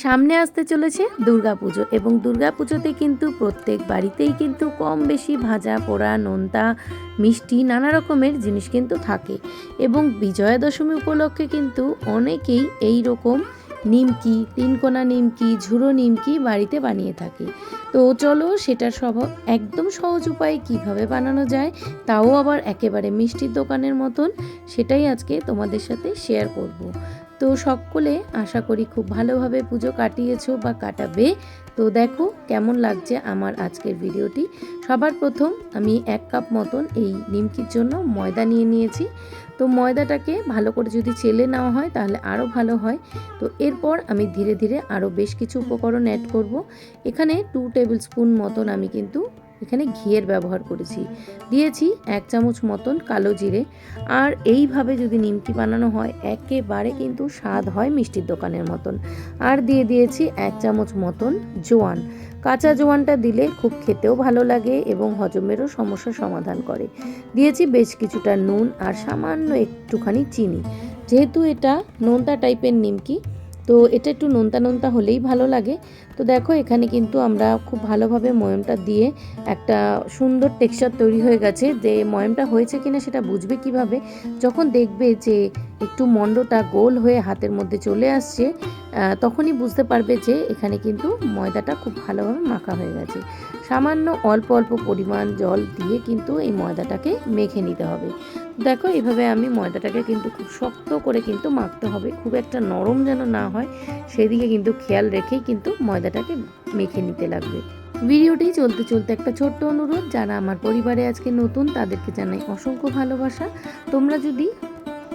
সামনে আসতে চলেছে দুর্গাপুজো এবং দুর্গাপুজোতে কিন্তু প্রত্যেক বাড়িতেই কিন্তু কম বেশি ভাজা পোড়া নোনতা মিষ্টি নানা রকমের জিনিস কিন্তু থাকে এবং বিজয়া দশমী উপলক্ষে কিন্তু অনেকেই এই রকম নিমকি তিনকোনা নিমকি ঝুড়ো নিমকি বাড়িতে বানিয়ে থাকে। তো চলো সেটার একদম সহজ উপায়ে কিভাবে বানানো যায়, তাও আবার একেবারে মিষ্টির দোকানের মতন, সেটাই আজকে তোমাদের সাথে শেয়ার করব। তো সকলে আশা করি খুব ভালোভাবে পুজো কাটিয়েছো বা কাটাবে। তো দেখো কেমন লাগছে আমার আজকের ভিডিওটি। সবার প্রথম আমি 1 কাপ মতন এই নিমকির জন্য ময়দা নিয়ে নিয়েছি। তো ময়দাটাকে ভালো করে যদি চেলে নেওয়া হয় তাহলে আরও ভালো হয়। তো এরপর আমি ধীরে ধীরে আরও বেশ কিছু উপকরণ অ্যাড করব। এখানে 2 টেবিল স্পুন মতন আমি কিন্তু এখানে ঘিয়ের ব্যবহার করেছি, দিয়েছি 1 চামচ মতন কালো জিরে। আর এইভাবে যদি নিমকি বানানো হয় একেবারে কিন্তু স্বাদ হয় মিষ্টির দোকানের মতন। আর দিয়ে দিয়েছি 1 চামচ মতন জোয়ান। কাঁচা জোয়ানটা দিলে খুব খেতেও ভালো লাগে এবং হজমেরও সমস্যার সমাধান করে। দিয়েছি বেশ কিছুটা নুন আর সামান্য একটুখানি চিনি। যেহেতু এটা নোনতা টাইপের নিমকি, তো এটা একটু নোনতা নোনতা হলেই ভালো লাগে। তো দেখো এখানে কিন্তু আমরা খুব ভালোভাবে ময়মটা দিয়ে একটা সুন্দর টেক্সচার তৈরি হয়ে গেছে। যে ময়মটা হয়েছে কিনা সেটা বুঝবে কিভাবে, যখন দেখবে যে একটু মণ্ডটা গোল হয়ে হাতের মধ্যে চলে আসছে, তখনই বুঝতে পারবে যে এখানে কিন্তু ময়দাটা খুব ভালোভাবে মাখা হয়ে গেছে। সামান্য অল্প অল্প পরিমাণ জল দিয়ে কিন্তু এই ময়দাটাকে মেখে নিতে হবে। দেখো এইভাবে আমি ময়দাটাকে কিন্তু খুব শক্ত করে কিন্তু মাখতে হবে, খুব একটা নরম যেন না হয় সেদিকে কিন্তু খেয়াল রেখেই কিন্তু ময়দাটাকে মেখে নিতে লাগবে। ভিডিওটি চলতে চলতে একটা ছোট্ট অনুরোধ, যারা আমার পরিবারে আজকে নতুন তাদেরকে জানাই অসংখ্য ভালোবাসা।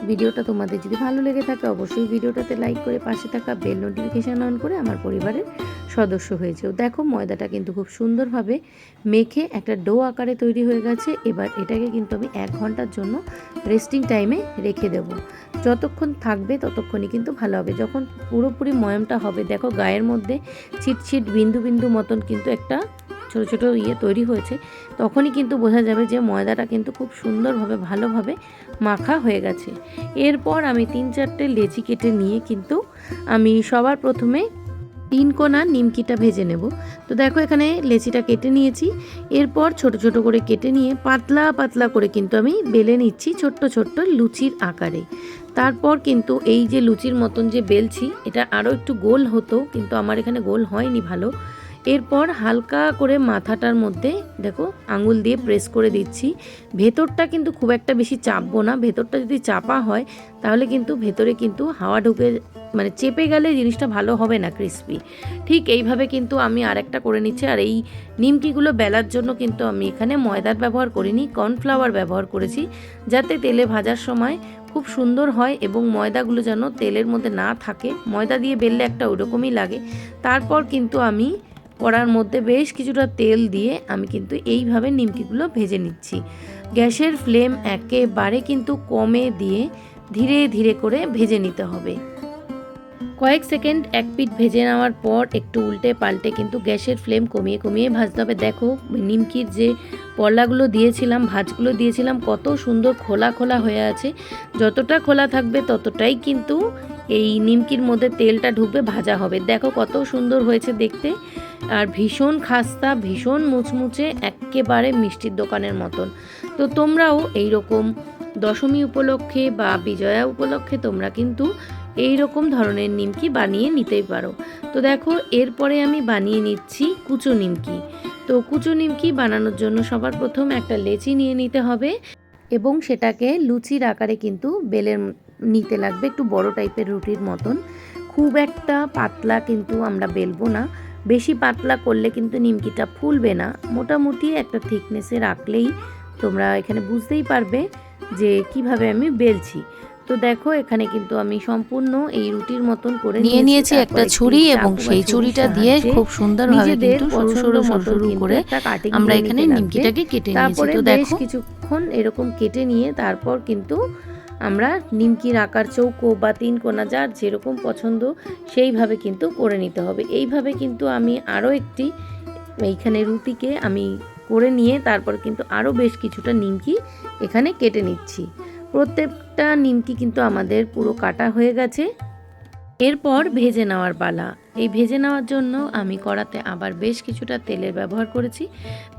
ভিডিওটা তোমাদের যদি ভালো লেগে থাকে অবশ্যই ভিডিওটাতে লাইক করে পাশে থাকা বেল নোটিফিকেশান অন করে আমার পরিবারের সদস্য হয়ে যেও। দেখো ময়দাটা কিন্তু খুব সুন্দরভাবে মেখে একটা ডো আকারে তৈরি হয়ে গেছে। এবার এটাকে কিন্তু আমি 1 ঘন্টার জন্য রেস্টিং টাইমে রেখে দেব। যতক্ষণ থাকবে ততক্ষণই কিন্তু ভালো হবে। যখন পুরোপুরি ময়মটা হবে, দেখো গায়ের মধ্যে ছিটছিট বিন্দু বিন্দু মতন কিন্তু একটা ছোট ছোট তৈরি হয়েছে, তখনই কিন্তু বোঝা যাবে যে ময়দাটা কিন্তু খুব সুন্দরভাবে ভালোভাবে মাখা হয়ে গেছে। এরপর আমি 3-4টে লেচি কেটে নিয়ে কিন্তু আমি সবার প্রথমে 3 কোনা নিমকিটা ভেজে নেব। তো দেখো এখানে লেচিটা কেটে নিয়েছি। এরপর ছোট ছোট করে কেটে নিয়ে পাতলা পাতলা করে কিন্তু আমি বেলে নিচ্ছি ছোট্ট ছোট্ট লুচির আকারে। তারপর কিন্তু এই যে লুচির মতন যে বেলছি, এটা আরও একটু গোল হতো কিন্তু আমার এখানে গোল হয়নি ভালো। এরপর হালকা করে মাথাটার মধ্যে দেখো আঙুল দিয়ে প্রেস করে দিচ্ছি। ভেতরটা কিন্তু খুব একটা বেশি চাপবো না, ভেতরটা যদি চাপা হয় তাহলে কিন্তু ভেতরে কিন্তু হাওয়া ঢুকে মানে চেপে গেলে জিনিসটা ভালো হবে না, ক্রিস্পি। ঠিক এইভাবে কিন্তু আমি আরেকটা করে নিচ্ছি। আর এই নিমকিগুলো বেলার জন্য কিন্তু আমি এখানে ময়দার ব্যবহার করিনি, কর্নফ্লাওয়ার ব্যবহার করেছি, যাতে তেলে ভাজার সময় খুব সুন্দর হয় এবং ময়দাগুলো যেন তেলের মধ্যে না থাকে। ময়দা দিয়ে বেললে একটা ওরকমই লাগে। তারপর কিন্তু আমি কড়ার মধ্যে বেশ কিছুটা তেল দিয়ে আমি কিন্তু এইভাবে নিমকিগুলো ভেজে নিচ্ছি। গ্যাসের ফ্লেম একেবারে কিন্তু কমে দিয়ে ধীরে ধীরে করে ভেজে নিতে হবে। কয়েক সেকেন্ড এক পিঠ ভেজে নেওয়ার পর একটু উল্টে পাল্টে কিন্তু গ্যাসের ফ্লেম কমিয়ে কমিয়ে ভাজতে হবে। দেখো নিমকির যে পল্লাগুলো দিয়েছিলাম, ভাঁজগুলো দিয়েছিলাম, কত সুন্দর খোলা খোলা হয়ে আছে। যতটা খোলা থাকবে ততটাই কিন্তু এই নিমকির মধ্যে তেলটা ঢুকবে, ভাজা হবে। দেখো কত সুন্দর হয়েছে দেখতে, আর ভীষণ খাস্তা, ভীষণ মুচমুচে, একেবারে মিষ্টির দোকানের মতন। তো তোমরাও এই রকম দশমী উপলক্ষে বা বিজয়া উপলক্ষে তোমরা কিন্তু এই রকম ধরনের নিমকি বানিয়ে নিতেই পারো। তো দেখো এরপরে আমি বানিয়ে নিচ্ছি কুচো নিমকি। তো কুচো নিমকি বানানোর জন্য সবার প্রথম একটা লেচি নিয়ে নিতে হবে এবং সেটাকে লুচির আকারে কিন্তু বেলে নিতে লাগবে, একটু বড় টাইপের রুটির মতন। খুব একটা পাতলা কিন্তু আমরা বেলবো না, বেশি পাতলা করলে কিন্তু নিমকিটা ফুলবে না। মোটামুটি একটা থিকনেসে রাখলেই তোমরা এখানে বুঝতেই পারবে যে কিভাবে আমি বেলছি। তো দেখো এখানে কিন্তু আমি সম্পূর্ণ এই রুটির মতন করে নিয়েছি একটা ছুরি এবং সেই ছুরিটা দিয়ে খুব সুন্দরভাবে কিন্তু সরু সরু সরু করে আমরা এখানে নিমকিটাকে কেটে নিয়েছি। তো দেখো কিছুক্ষণ এরকম কেটে নিয়ে তারপর কিন্তু আমরা নিমকির আকার চৌকো বা 3 কোনা যার যেরকম পছন্দ সেইভাবে কিন্তু করে নিতে হবে। এইভাবে কিন্তু আমি আরও একটি এইখানে রুটিকে আমি করে নিয়ে তারপর কিন্তু আরও বেশ কিছুটা নিমকি এখানে কেটে নিচ্ছি। প্রত্যেকটা নিমকি কিন্তু আমাদের পুরো কাটা হয়ে গেছে। এরপর ভেজে নেওয়ার পালা। এই ভেজে নেওয়ার জন্য আমি কড়াতে আবার বেশ কিছুটা তেলের ব্যবহার করেছি।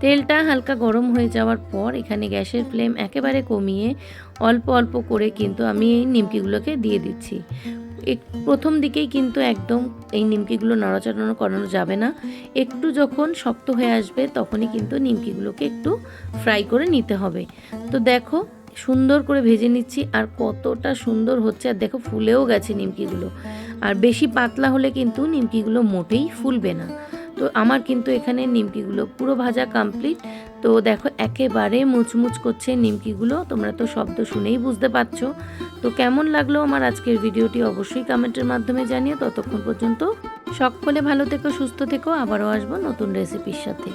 তেলটা হালকা গরম হয়ে যাওয়ার পর এখানে গ্যাসের ফ্লেম একেবারে কমিয়ে অল্প অল্প করে কিন্তু আমি এই নিমকিগুলোকে দিয়ে দিচ্ছি। প্রথম দিকেই কিন্তু একদম এই নিমকিগুলো নড়াচড়ানো করানো যাবে না। একটু যখন শক্ত হয়ে আসবে তখনই কিন্তু নিমকিগুলোকে একটু ফ্রাই করে নিতে হবে। তো দেখো সুন্দর করে ভেজে নিচ্ছি আর কতটা সুন্দর হচ্ছে, আর দেখো ফুলেও গেছে নিমকিগুলো। আর বেশি পাতলা হলে কিন্তু নিমকিগুলো মোটেই ফুলবে না। তো আমার কিন্তু এখানে নিমকিগুলো পুরো ভাজা কমপ্লিট। তো দেখো একেবারে মুচমুচ করছে নিমকিগুলো, তোমরা তো শব্দ শুনেই বুঝতে পারছো। তো কেমন লাগলো আমার আজকের ভিডিওটি অবশ্যই কমেন্টের মাধ্যমে জানিও। ততক্ষণ পর্যন্ত সকলে ভালো থেকো, সুস্থ থেকো, আবারও আসবো নতুন রেসিপির সাথে।